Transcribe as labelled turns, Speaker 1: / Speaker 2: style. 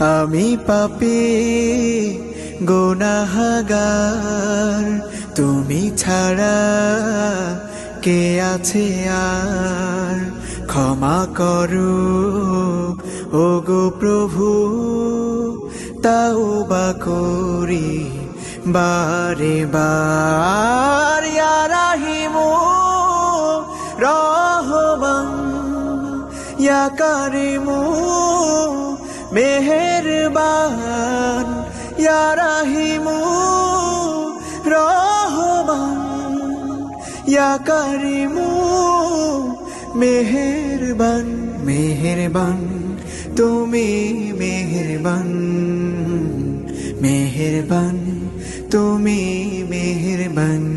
Speaker 1: আমি পাপী গুনাহগার, তুমি ছাড়া কে আছে আর? ক্ষমা করো ওগো প্রভু, তাওবা করি বারে বার। ইয়া রাহিমু রহমান, ইয়া কারিমু মেহেরবান, ইয়া রাহিমু রহমান, ইয়া কারিমু মেহেরবান। মেহেরবান তুমি মেহেরবান, মেহেরবান তুমি মেহেরবান।